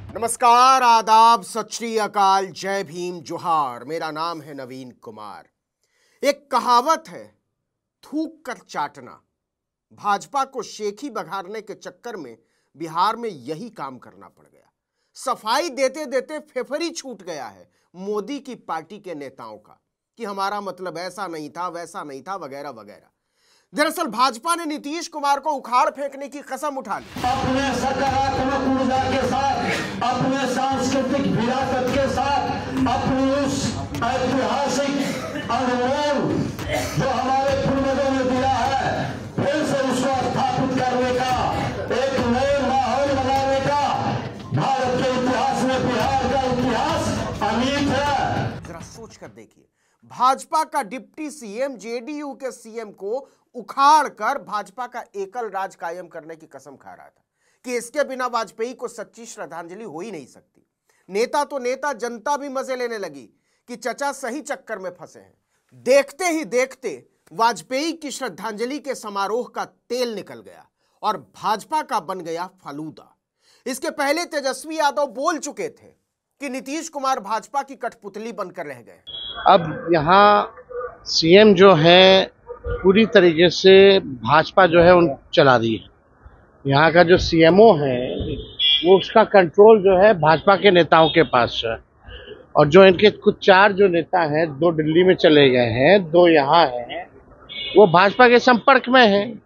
नमस्कार, आदाब, सत श्री अकाल, जय भीम, जोहार। मेरा नाम है नवीन कुमार। एक कहावत है, थूक कर चाटना। भाजपा को शेखी बघारने के चक्कर में बिहार में यही काम करना पड़ गया। सफाई देते देते फेफड़ी छूट गया है मोदी की पार्टी के नेताओं का कि हमारा मतलब ऐसा नहीं था, वैसा नहीं था, वगैरह वगैरह। दरअसल भाजपा ने नीतीश कुमार को उखाड़ फेंकने की कसम उठा ली। अपने सकारात्मक ऊर्जा के साथ, अपने सांस्कृतिक विरासत के साथ, अपनी उस ऐतिहासिक अनमोल जो हमारे पूर्वजों ने दिया है, फिर से उसको स्थापित करने का, एक नए माहौल बनाने का भारत के इतिहास में बिहार का इतिहास अमिट है। जरा सोच कर देखिए, भाजपा का डिप्टी सीएम जेडीयू के सीएम को उखाड़ कर भाजपा का एकल राज कायम करने की कसम खा रहा था कि इसके बिना वाजपेयी को सच्ची श्रद्धांजलि हो ही नहीं सकती। नेता तो नेता, जनता भी मजे लेने लगी कि चचा सही चक्कर में फंसे हैं। देखते ही देखते वाजपेयी की श्रद्धांजलि के समारोह का तेल निकल गया और भाजपा का बन गया फालूदा। इसके पहले तेजस्वी यादव बोल चुके थे कि नीतीश कुमार भाजपा की कठपुतली बनकर रह गए। अब यहाँ सीएम जो है पूरी तरीके से भाजपा जो है उन चला दी है। यहाँ का जो सीएमओ है वो उसका कंट्रोल जो है भाजपा के नेताओं के पास है, और जो इनके कुछ चार जो नेता हैं, दो दिल्ली में चले गए हैं, दो यहाँ हैं, वो भाजपा के संपर्क में हैं।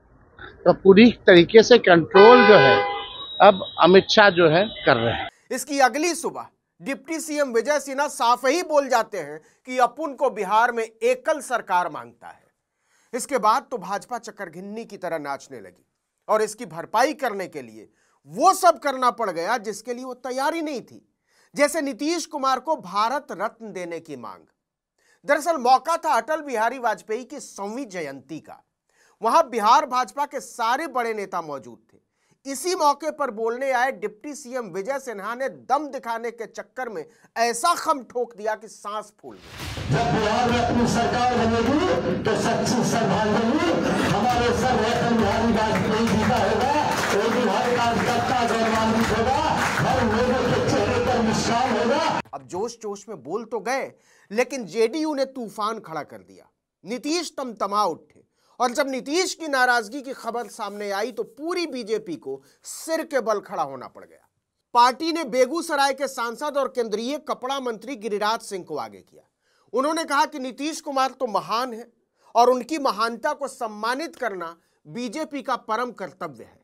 तो पूरी तरीके से कंट्रोल जो है अब अमित शाह जो है कर रहे हैं। इसकी अगली सुबह डिप्टी सीएम विजय सिन्हा साफ ही बोल जाते हैं कि अपुन को बिहार में एकल सरकार मांगता है। इसके बाद तो भाजपा चक्करघिन्नी की तरह नाचने लगी और इसकी भरपाई करने के लिए वो सब करना पड़ गया जिसके लिए वो तैयार ही नहीं थी, जैसे नीतीश कुमार को भारत रत्न देने की मांग। दरअसल मौका था अटल बिहारी वाजपेयी की 100वीं जयंती का। वहां बिहार भाजपा के सारे बड़े नेता मौजूद थे। इसी मौके पर बोलने आए डिप्टी सीएम विजय सिन्हा ने दम दिखाने के चक्कर में ऐसा खम ठोक दिया कि सांस फूल गई। जब बिहार में अपनी सरकार बनेगी तो सच्ची श्रद्धांजलि हमारे सर अटल बिहारी वाजपेयी जी का होगा। वो बिहार कार्यकर्ता गौरवान्वित होगा, हर लोगों के चेहरे पर मुस्कान होगा। अब जोश जोश में बोल तो गए, लेकिन जेडीयू ने तूफान खड़ा कर दिया। नीतीश तमतमा उठे और जब नीतीश की नाराजगी की खबर सामने आई तो पूरी बीजेपी को सिर के बल खड़ा होना पड़ गया। पार्टी ने बेगूसराय के सांसद और केंद्रीय कपड़ा मंत्री गिरिराज सिंह को आगे किया। उन्होंने कहा कि नीतीश कुमार तो महान है और उनकी महानता को सम्मानित करना बीजेपी का परम कर्तव्य है।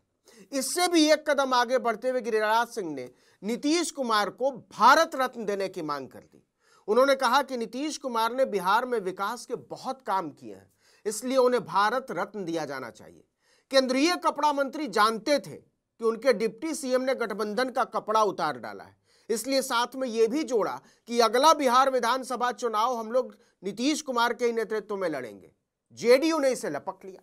इससे भी एक कदम आगे बढ़ते हुए गिरिराज सिंह ने नीतीश कुमार को भारत रत्न देने की मांग कर दी। उन्होंने कहा कि नीतीश कुमार ने बिहार में विकास के बहुत काम किए हैं, इसलिए उन्हें भारत रत्न दिया जाना चाहिए। केंद्रीय कपड़ा मंत्री जानते थे कि उनके डिप्टी सीएम ने गठबंधन का कपड़ा उतार डाला है, इसलिए साथ में यह भी जोड़ा कि अगला बिहार विधानसभा चुनाव हम लोग नीतीश कुमार के नेतृत्व में लड़ेंगे। जेडीयू ने इसे लपक लिया।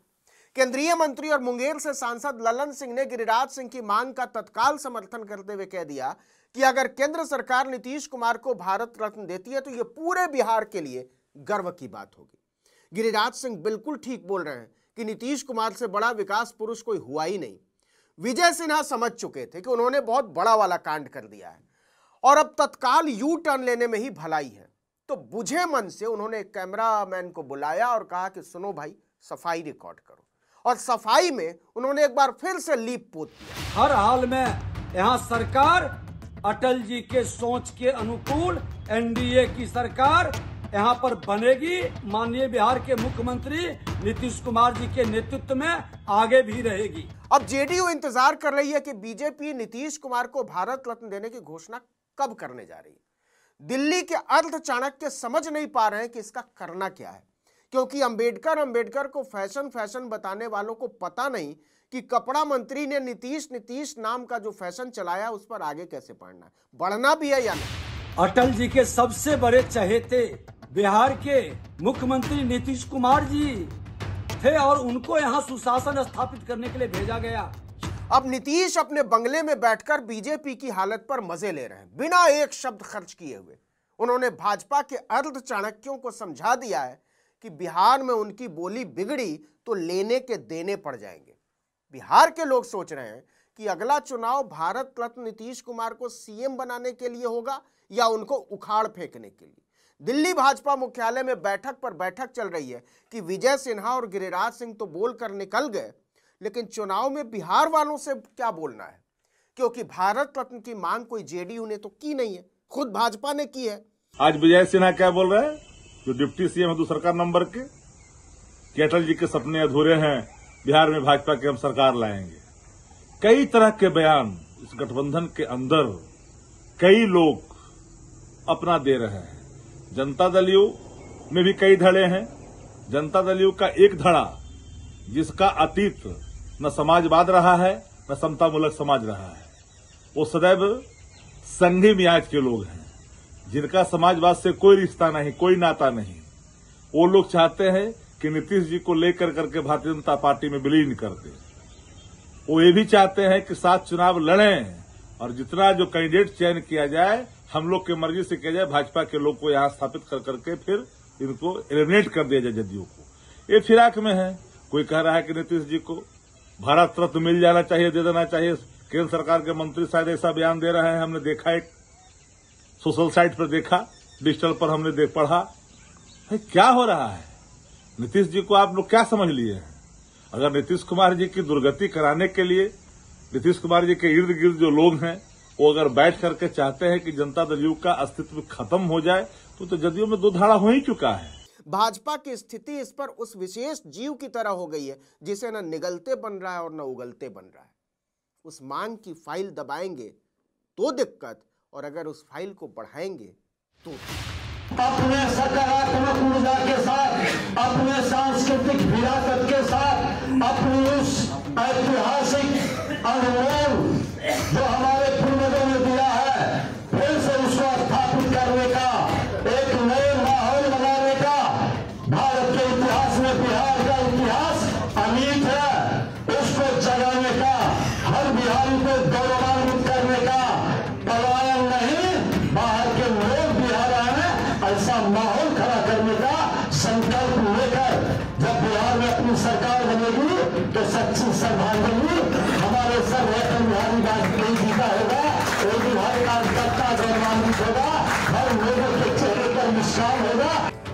केंद्रीय मंत्री और मुंगेर से सांसद ललन सिंह ने गिरिराज सिंह की मांग का तत्काल समर्थन करते हुए कह दिया कि अगर केंद्र सरकार नीतीश कुमार को भारत रत्न देती है तो यह पूरे बिहार के लिए गर्व की बात होगी। गिरिराज सिंह बिल्कुल ठीक बोल रहे हैं कि नीतीश कुमार से बड़ा विकास पुरुष कोई हुआ ही नहीं। विजय सिन्हा समझ चुके थे कि उन्होंने बहुत बड़ा वाला कांड कर दिया है और अब तत्काल यू टर्न लेने में ही भलाई है। तो बुझे मन से उन्होंने कैमरामैन को बुलाया और कहा कि सुनो भाई, सफाई रिकॉर्ड करो। और सफाई में उन्होंने एक बार फिर से लीप पोत दिया। हर हाल में यहाँ सरकार अटल जी के सोच के अनुकूल एनडीए की सरकार यहाँ पर बनेगी। माननीय बिहार के मुख्यमंत्री नीतीश कुमार जी के नेतृत्व में आगे भी रहेगी। अब जेडीयू इंतजार कर रही है कि बीजेपी नीतीश कुमार को भारत रत्न देने की घोषणा कब करने जा रही है। दिल्ली के अर्ध चाणक्य समझ नहीं पा रहे हैं कि इसका करना क्या है, क्योंकि अंबेडकर को फैशन बताने वालों को पता नहीं कि कपड़ा मंत्री ने नीतीश नाम का जो फैशन चलाया उस पर आगे कैसे बढ़ना है, बढ़ना भी है या नहीं। अटल जी के सबसे बड़े चहेते बिहार के मुख्यमंत्री नीतीश कुमार जी थे और उनको यहाँ सुशासन स्थापित करने के लिए भेजा गया। अब नीतीश अपने बंगले में बैठकर बीजेपी की हालत पर मजे ले रहे हैं बिना एक शब्द खर्च किए हुए। उन्होंने भाजपा के अर्ध चाणक्यों को समझा दिया है कि बिहार में उनकी बोली बिगड़ी तो लेने के देने पड़ जाएंगे। बिहार के लोग सोच रहे हैं कि अगला चुनाव भारत रत्न नीतीश कुमार को सीएम बनाने के लिए होगा या उनको उखाड़ फेंकने के लिए। दिल्ली भाजपा मुख्यालय में बैठक पर बैठक चल रही है कि विजय सिन्हा और गिरिराज सिंह तो बोलकर निकल गए, लेकिन चुनाव में बिहार वालों से क्या बोलना है, क्योंकि भारत रत्न की मांग कोई जेडीयू ने तो की नहीं है, खुद भाजपा ने की है। आज विजय सिन्हा क्या बोल रहे हैं, जो डिप्टी सीएम है दूसरा नंबर के, कि अटल जी के सपने अधूरे हैं, बिहार में भाजपा की हम सरकार लाएंगे। कई तरह के बयान इस गठबंधन के अंदर कई लोग अपना दे रहे हैं। जनता दल यू में भी कई धड़े हैं। जनता दल यू का एक धड़ा, जिसका अतीत न समाजवाद रहा है न समतामूलक समाज रहा है, वो सदैव संघी मियाज के लोग हैं, जिनका समाजवाद से कोई रिश्ता नहीं, कोई नाता नहीं। वो लोग चाहते हैं कि नीतीश जी को लेकर करके भारतीय जनता पार्टी में विलीन कर दे। वो ये भी चाहते हैं कि 7 चुनाव लड़ें और जितना जो कैंडिडेट चयन किया जाए हम लोग की मर्जी से किया जाए, भाजपा के लोग को यहां स्थापित कर करके फिर इनको एलिमिनेट कर दिया जाए जदयू को। ये फिराक में है। कोई कह रहा है कि नीतीश जी को भारत रत्न मिल जाना चाहिए, दे देना चाहिए। केंद्र सरकार के मंत्री शायद ऐसा बयान दे रहे हैं। हमने देखा, एक सोशल साइट पर देखा, डिजिटल पर हमने पढ़ा। क्या हो रहा है? नीतीश जी को आप लोग क्या समझ लिए हैं? अगर नीतीश कुमार जी की दुर्गति कराने के लिए नीतीश कुमार जी के इर्द गिर्द जो लोग हैं वो अगर बैठ करके चाहते हैं कि जनता दल यू का अस्तित्व खत्म हो जाए, तो जदयू में 2 धाड़ा हो ही चुका है। भाजपा की स्थिति इस पर उस विशेष जीव की तरह हो गई है जिसे न निगलते बन रहा है और न उगलते बन रहा है। उस मांग की फाइल दबाएंगे तो दिक्कत, और अगर उस फाइल को बढ़ाएंगे तो अपने सकारात्मक ऊर्जा के साथ, अपने सांस्कृतिक विरासत के साथ, अपनी उस ऐतिहासिक अनमोल जो हमारे पूर्वजों ने दिया है, फिर से उसको स्थापित करने का, एक नए माहौल बनाने का। भारत के इतिहास में बिहार का इतिहास अमिट है, उसको जगाने का, हर बिहारी को गौरवान्वित करने का, पलायन नहीं, बाहर के लोग बिहार आए, ऐसा माहौल खड़ा करने का संकल्प लेकर जब बिहार में अपनी सरकार बनेगी तो सच्ची श्रद्धांजलि हमारे सर अटल बिहारी वाजपेयी जी का होगा। वो भी हर कार्यकर्ता गौरवान्वित होगा, हर लोगों के चेहरे पर मुस्कान होगा।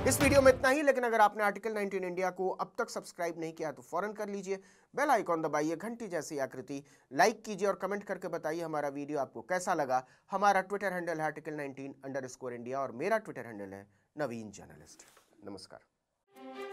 इस वीडियो में इतना ही, लेकिन अगर आपने आर्टिकल 19 इंडिया को अब तक सब्सक्राइब नहीं किया तो फौरन कर लीजिए। बेल आइकॉन दबाइए, घंटी जैसी आकृति, लाइक कीजिए और कमेंट करके बताइए हमारा वीडियो आपको कैसा लगा। हमारा ट्विटर हैंडल है article19_India और मेरा ट्विटर हैंडल है नवीन जर्नलिस्ट। नमस्कार।